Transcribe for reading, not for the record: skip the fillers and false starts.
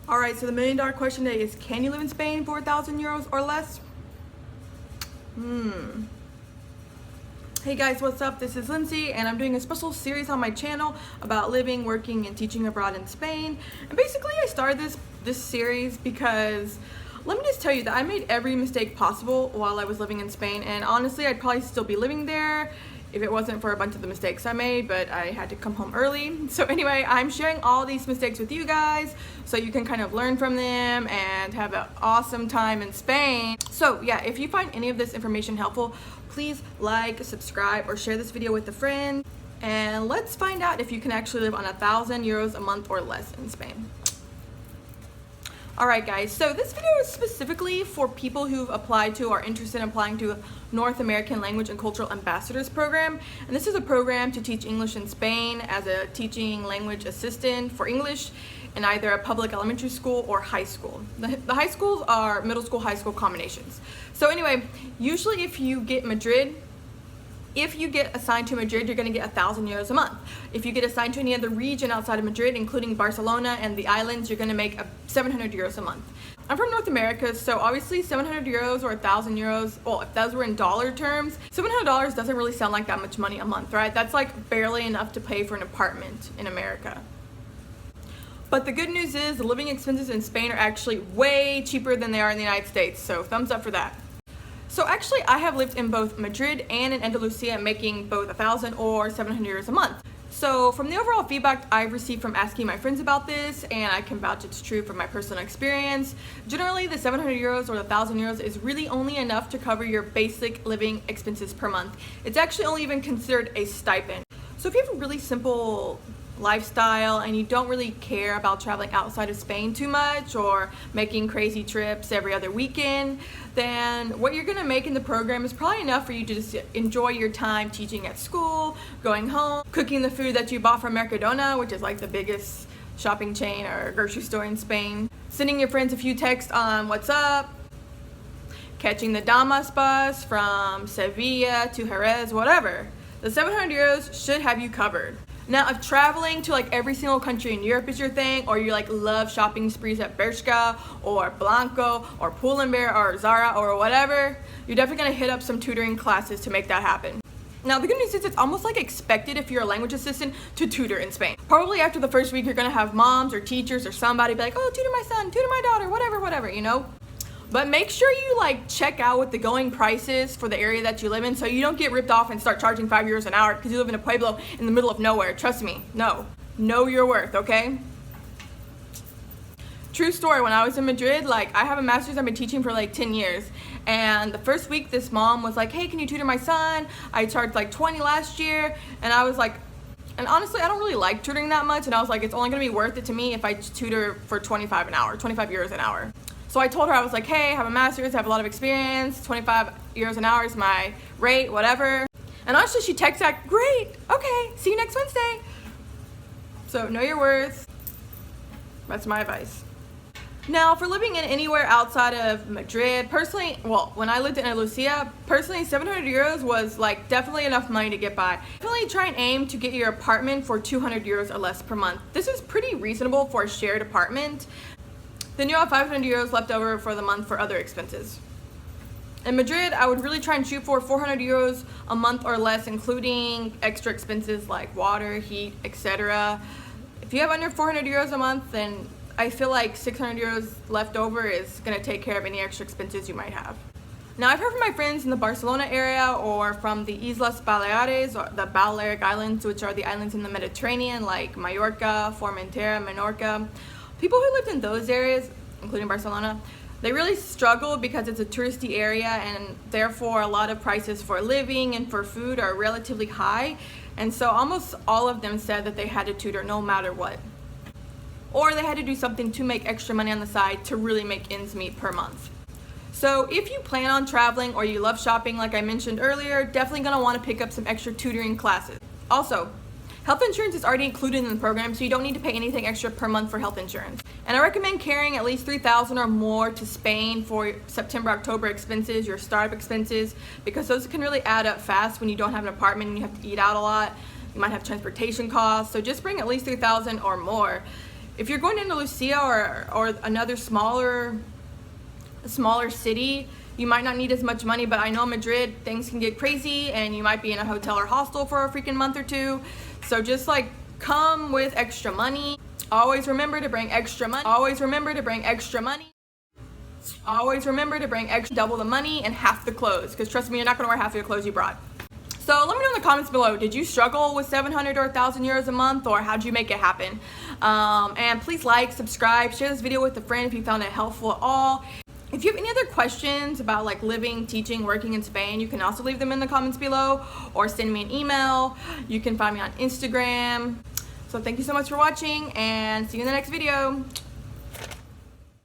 Alright, so the million-dollar question today is, can you live in Spain for 1,000 euros or less? Hey guys, what's up? This is Lindsay, and I'm doing a special series on my channel about living, working, and teaching abroad in Spain. And basically, I started this series because let me just tell you that I made every mistake possible while I was living in Spain, and honestly, I'd probably still be living there if it wasn't for a bunch of the mistakes I made, but I had to come home early. So anyway, I'm sharing all these mistakes with you guys so you can kind of learn from them and have an awesome time in Spain. So yeah, if you find any of this information helpful, please like, subscribe, or share this video with a friend. And let's find out if you can actually live on 1,000 euros a month or less in Spain. Alright guys, so this video is specifically for people who've applied to or are interested in applying to a North American Language and Cultural Ambassadors Program. And this is a program to teach English in Spain as a teaching language assistant for English in either a public elementary school or high school. The high schools are middle school, high school combinations. So anyway, usually if you get assigned to Madrid, you're going to get 1,000 euros a month. If you get assigned to any other region outside of Madrid, including Barcelona and the islands, you're going to make 700 euros a month. I'm from North America, so obviously 700 euros or 1,000 euros, well, if those were in dollar terms, $700 doesn't really sound like that much money a month, right? That's like barely enough to pay for an apartment in America. But the good news is the living expenses in Spain are actually way cheaper than they are in the United States, so thumbs up for that. So actually, I have lived in both Madrid and in Andalusia, making both 1,000 or 700 euros a month. So from the overall feedback I've received from asking my friends about this, and I can vouch it's true from my personal experience, generally the 700 euros or the 1,000 euros is really only enough to cover your basic living expenses per month. It's actually only even considered a stipend. So if you have a really simple lifestyle and you don't really care about traveling outside of Spain too much or making crazy trips every other weekend, then what you're gonna make in the program is probably enough for you to just enjoy your time teaching at school, going home, cooking the food that you bought from Mercadona, which is like the biggest shopping chain or grocery store in Spain, sending your friends a few texts on what's up, catching the Damas bus from Sevilla to Jerez, whatever. The 700 euros should have you covered. Now, if traveling to like every single country in Europe is your thing, or you like love shopping sprees at Bershka or Blanco or Pull&Bear or Zara or whatever, you're definitely gonna hit up some tutoring classes to make that happen. Now, the good news is it's almost like expected if you're a language assistant to tutor in Spain. Probably after the first week, you're gonna have moms or teachers or somebody be like, oh, tutor my son, tutor my daughter, whatever, you know? But make sure you like check out what the going price is for the area that you live in so you don't get ripped off and start charging 5 euros an hour because you live in a pueblo in the middle of nowhere. Trust me, no. Know your worth, okay? True story, when I was in Madrid, like I have a master's I've been teaching for like 10 years. And the first week this mom was like, hey, can you tutor my son? I charged like 20 last year. And I was like, and honestly, I don't really like tutoring that much. And I was like, it's only gonna be worth it to me if I tutor for 25 an hour, 25 euros an hour. So I told her, I was like, hey, I have a master's, I have a lot of experience, 25 euros an hour is my rate, whatever. And honestly, she texted back, great, okay, see you next Wednesday. So know your worth. That's my advice. Now, for living in anywhere outside of Madrid, personally, well, when I lived in Andalusia, personally, 700 euros was like definitely enough money to get by. Definitely try and aim to get your apartment for 200 euros or less per month. This is pretty reasonable for a shared apartment. Then you'll have 500 euros left over for the month for other expenses. In Madrid, I would really try and shoot for 400 euros a month or less, including extra expenses like water, heat, etc. If you have under 400 euros a month, then I feel like 600 euros left over is gonna take care of any extra expenses you might have. Now, I've heard from my friends in the Barcelona area or from the Islas Baleares, or the Balearic Islands, which are the islands in the Mediterranean like Mallorca, Formentera, Menorca. People who lived in those areas, including Barcelona, they really struggle because it's a touristy area and therefore a lot of prices for living and for food are relatively high. And so almost all of them said that they had to tutor no matter what. Or they had to do something to make extra money on the side to really make ends meet per month. So if you plan on traveling or you love shopping like I mentioned earlier, definitely gonna wanna pick up some extra tutoring classes. Also, health insurance is already included in the program, so you don't need to pay anything extra per month for health insurance. And I recommend carrying at least 3,000 or more to Spain for September, October expenses, your startup expenses, because those can really add up fast when you don't have an apartment and you have to eat out a lot. You might have transportation costs, so just bring at least 3,000 or more. if you're going to Andalusia or another smaller city, you might not need as much money, but I know in Madrid things can get crazy and you might be in a hotel or hostel for a freaking month or two. So just like come with extra money. Always remember to bring extra money. Always remember to bring extra money. Always remember to bring extra, double the money and half the clothes, because trust me, you're not going to wear half of your clothes you brought. So let me know in the comments below, did you struggle with 700 or 1,000 euros a month, or how'd you make it happen? And please like, subscribe, share this video with a friend if you found it helpful at all. If you have any other questions about like living, teaching, working in Spain, you can also leave them in the comments below or send me an email. You can find me on Instagram. So thank you so much for watching and see you in the next video.